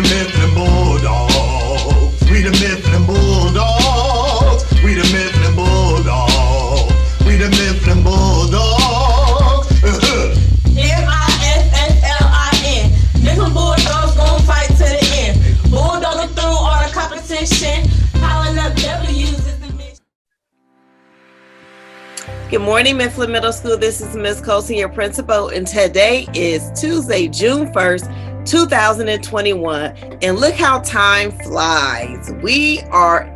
the Mifflin Bulldogs. We the Mifflin Bulldogs. We the Mifflin Bulldogs. We the Mifflin Bulldogs. Mifflin. Mifflin Bulldogs gon' fight to the end. Bulldogging through all the competition. Piling up W's is the mission. Good morning, Mifflin Middle School. This is Ms. Colson, your principal, and today is Tuesday, June 1st, 2021. And look how time flies. We are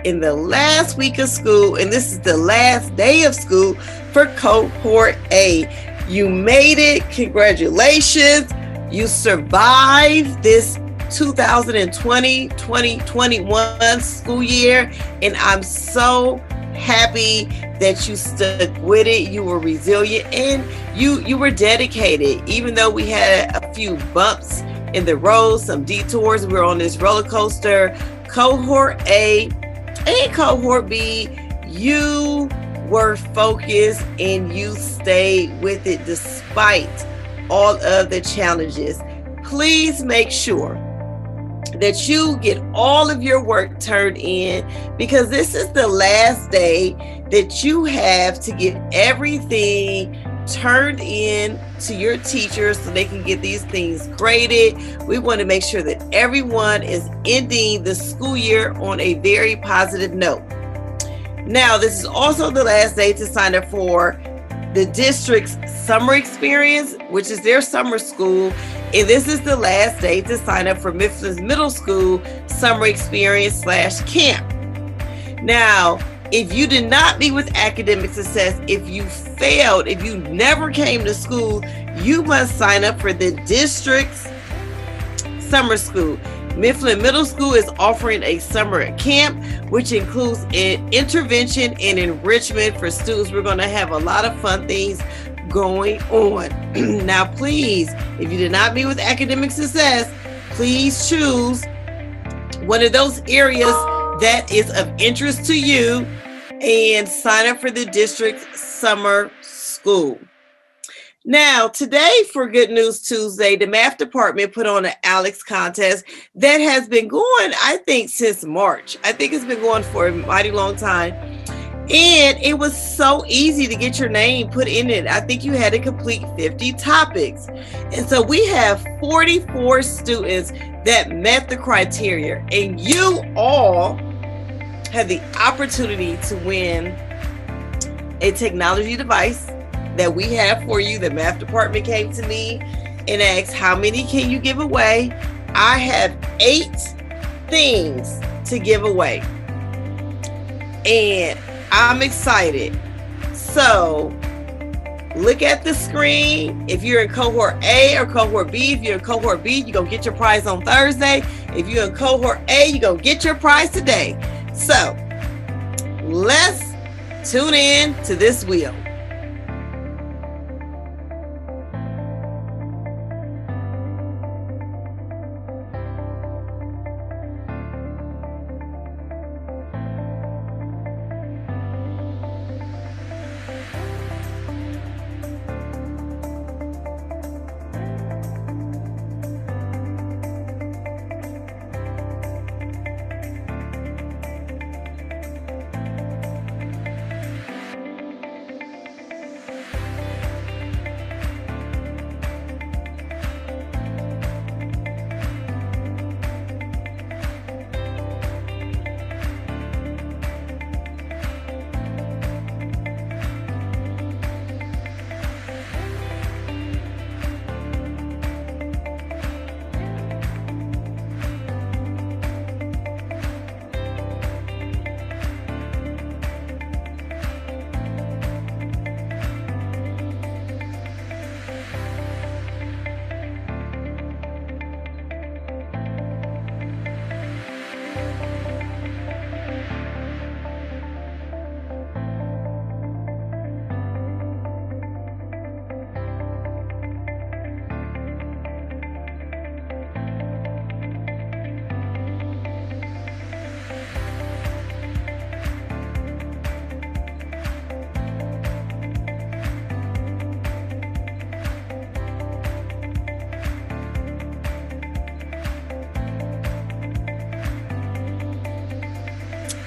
in the last week of school, and this is the last day of school for Cohort A. You made it. Congratulations. You survived this 2020-2021 school year, and I'm so happy that you stuck with it. You were resilient and you were dedicated. Even though we had a few bumps in the road, some detours, we were on this roller coaster. Cohort A and Cohort B, you were focused and you stayed with it despite all of the challenges. Please make sure that you get all of your work turned in, because this is the last day that you have to get everything turned in to your teachers so they can get these things graded. We want to make sure that everyone is ending the school year on a very positive note. Now, this is also the last day to sign up for the district's summer experience, which is their summer school. And this is the last day to sign up for Mifflin's Middle School summer experience / camp. Now, if you did not meet with academic success, if you failed, if you never came to school, you must sign up for the district's summer school. Mifflin Middle School is offering a summer camp, which includes an intervention and enrichment for students. We're going to have a lot of fun things going on. Now, please, if you did not meet with academic success, please choose one of those areas that is of interest to you and sign up for the district summer school. Now, today for Good News Tuesday, the math department put on an Alex contest that has been going, I think, since March. I think it's been going for a mighty long time. And it was so easy to get your name put in it. I think you had to complete 50 topics. And so we have 44 students that met the criteria. And you all have the opportunity to win a technology device that we have for you. The math department came to me and asked, how many can you give away? I have 8 things to give away. And I'm excited. So look at the screen. If you're in cohort A or cohort B, if you're in cohort B, you're going to get your prize on Thursday. If you're in cohort A, you're going to get your prize today. So let's tune in to this wheel.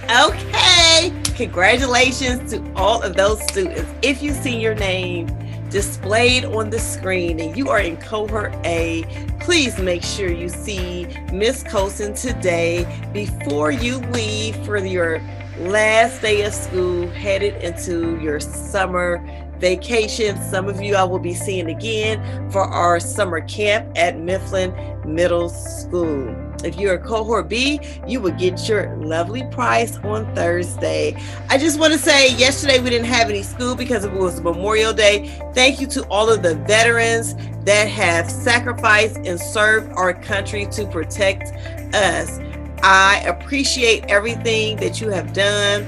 Okay, congratulations to all of those students. If you see your name displayed on the screen and you are in cohort A, please make sure you see Miss Colson today before you leave for your last day of school, headed into your summer vacation. Some of you I will be seeing again for our summer camp at Mifflin Middle School. If you're a cohort B, you will get your lovely prize on Thursday. I just want to say yesterday we didn't have any school because it was Memorial Day. Thank you to all of the veterans that have sacrificed and served our country to protect us. I appreciate everything that you have done.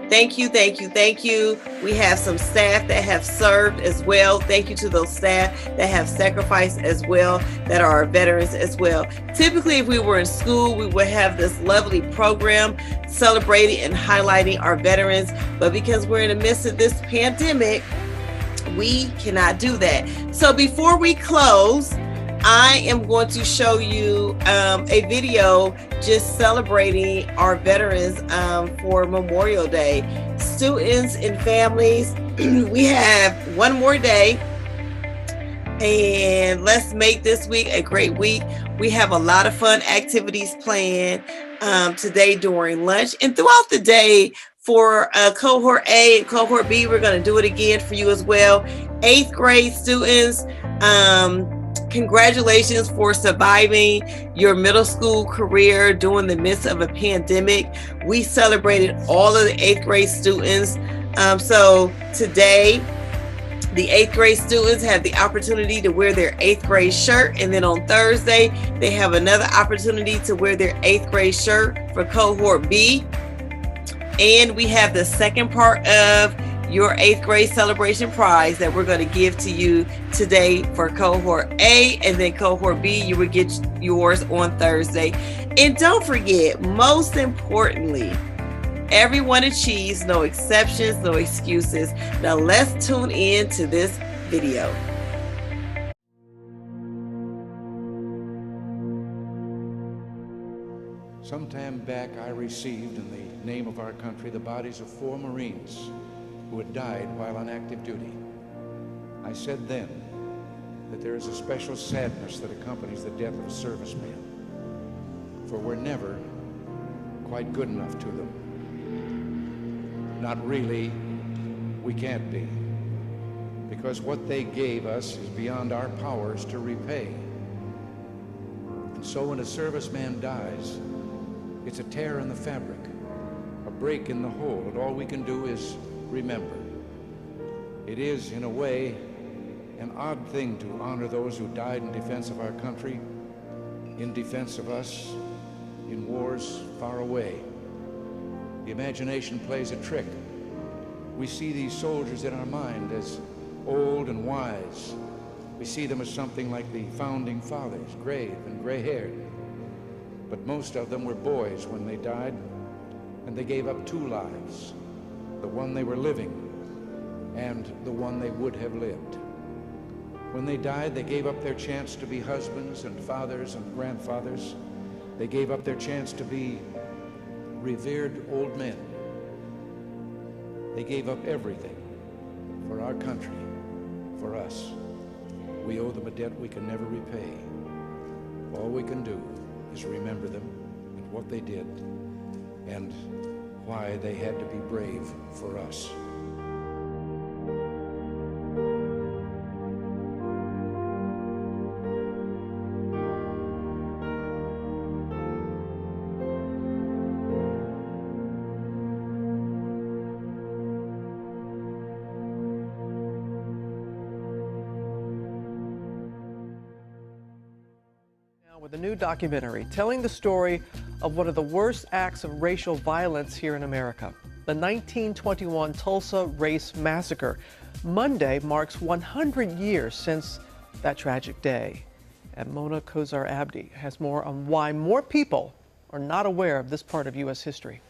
Thank you, thank you, thank you. We have some staff that have served as well. Thank you to those staff that have sacrificed as well, that are veterans as well. Typically, if we were in school, we would have this lovely program celebrating and highlighting our veterans. But because we're in the midst of this pandemic, we cannot do that. So before we close, I am going to show you a video just celebrating our veterans for Memorial Day. Students and families, we have one more day, and let's make this week a great week. We have a lot of fun activities planned today during lunch and throughout the day. For cohort A and cohort B, we're going to do it again for you as well. 8th grade students, congratulations for surviving your middle school career during the midst of a pandemic. We celebrated all of the 8th grade students. So today, the 8th grade students have the opportunity to wear their 8th grade shirt. And then on Thursday, they have another opportunity to wear their 8th grade shirt for cohort B. And we have the second part of your 8th grade celebration prize that we're going to give to you today for cohort A, and then cohort B, you will get yours on Thursday. And don't forget, most importantly, everyone achieves, no exceptions, no excuses. Now let's tune in to this video. Some time back, I received in the name of our country the bodies of 4 Marines who had died while on active duty. I said then that there is a special sadness that accompanies the death of a serviceman, for we're never quite good enough to them. Not really, we can't be, because what they gave us is beyond our powers to repay. And so when a serviceman dies, it's a tear in the fabric, a break in the whole, and all we can do is remember. It is, in a way, an odd thing to honor those who died in defense of our country, in defense of us, in wars far away. The imagination plays a trick. We see these soldiers in our mind as old and wise. We see them as something like the founding fathers, grave and gray-haired. But most of them were boys when they died, and they gave up 2 lives. The one they were living and the one they would have lived. When they died, they gave up their chance to be husbands and fathers and grandfathers. They gave up their chance to be revered old men. They gave up everything for our country, for us. We owe them a debt we can never repay. All we can do is remember them and what they did and why they had to be brave for us. With a new documentary telling the story of one of the worst acts of racial violence here in America, the 1921 Tulsa Race Massacre. Monday marks 100 years since that tragic day. And Mona Kozar-Abdi has more on why more people are not aware of this part of U.S. history.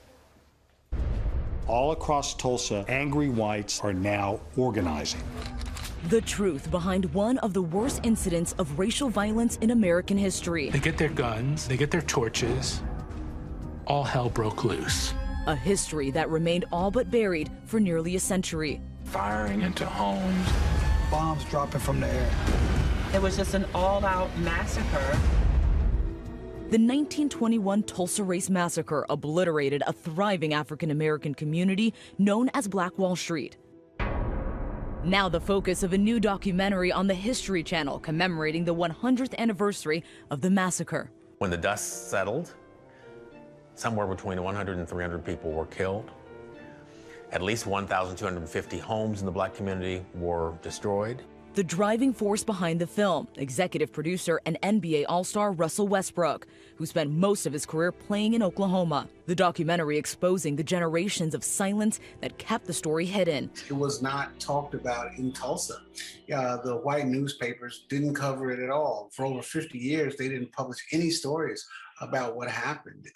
All across Tulsa, angry whites are now organizing. The truth behind one of the worst incidents of racial violence in American history. They get their guns, they get their torches. All hell broke loose. a history that remained all but buried for nearly a century. Firing into homes, bombs dropping from the air. It was just an all-out massacre. The 1921 Tulsa Race Massacre obliterated a thriving African-American community known as Black Wall Street. Now the focus of a new documentary on the History Channel commemorating the 100th anniversary of the massacre. When the dust settled, somewhere between 100 and 300 people were killed. At least 1,250 homes in the black community were destroyed. The driving force behind the film, executive producer and NBA All-Star Russell Westbrook, who spent most of his career playing in Oklahoma. The documentary exposing the generations of silence that kept the story hidden. It was not talked about in Tulsa. The white newspapers didn't cover it at all. For over 50 years, they didn't publish any stories about what happened,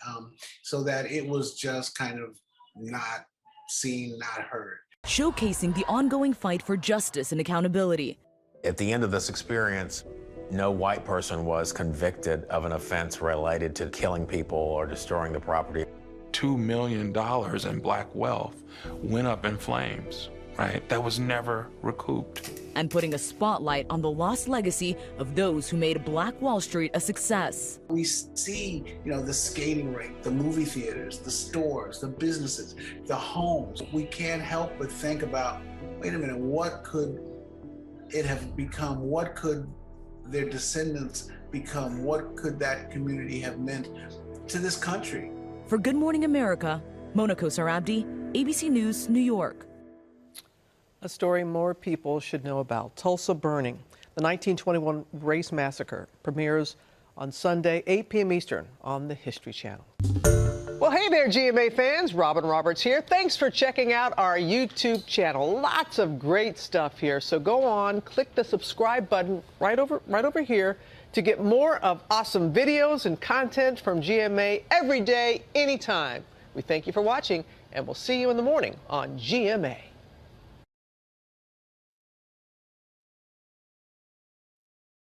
so that it was just kind of not seen, not heard. Showcasing the ongoing fight for justice and accountability. At the end of this experience, no white person was convicted of an offense related to killing people or destroying the property. $2 million in black wealth went up in flames, right? That was never recouped. And putting a spotlight on the lost legacy of those who made Black Wall Street a success. We see, the skating rink, the movie theaters, the stores, the businesses, the homes. We can't help but think about, wait a minute, what could it have become? What could their descendants become? What could that community have meant to this country? For Good Morning America, Mona Kosar Abdi, ABC News, New York. A story more people should know about. Tulsa burning. The 1921 Race Massacre premieres on Sunday, 8 p.m. Eastern on the History Channel. Well, hey there, GMA fans. Robin Roberts here. Thanks for checking out our YouTube channel. Lots of great stuff here. So go on, click the subscribe button right over here to get more of awesome videos and content from GMA every day, anytime. We thank you for watching, and we'll see you in the morning on GMA.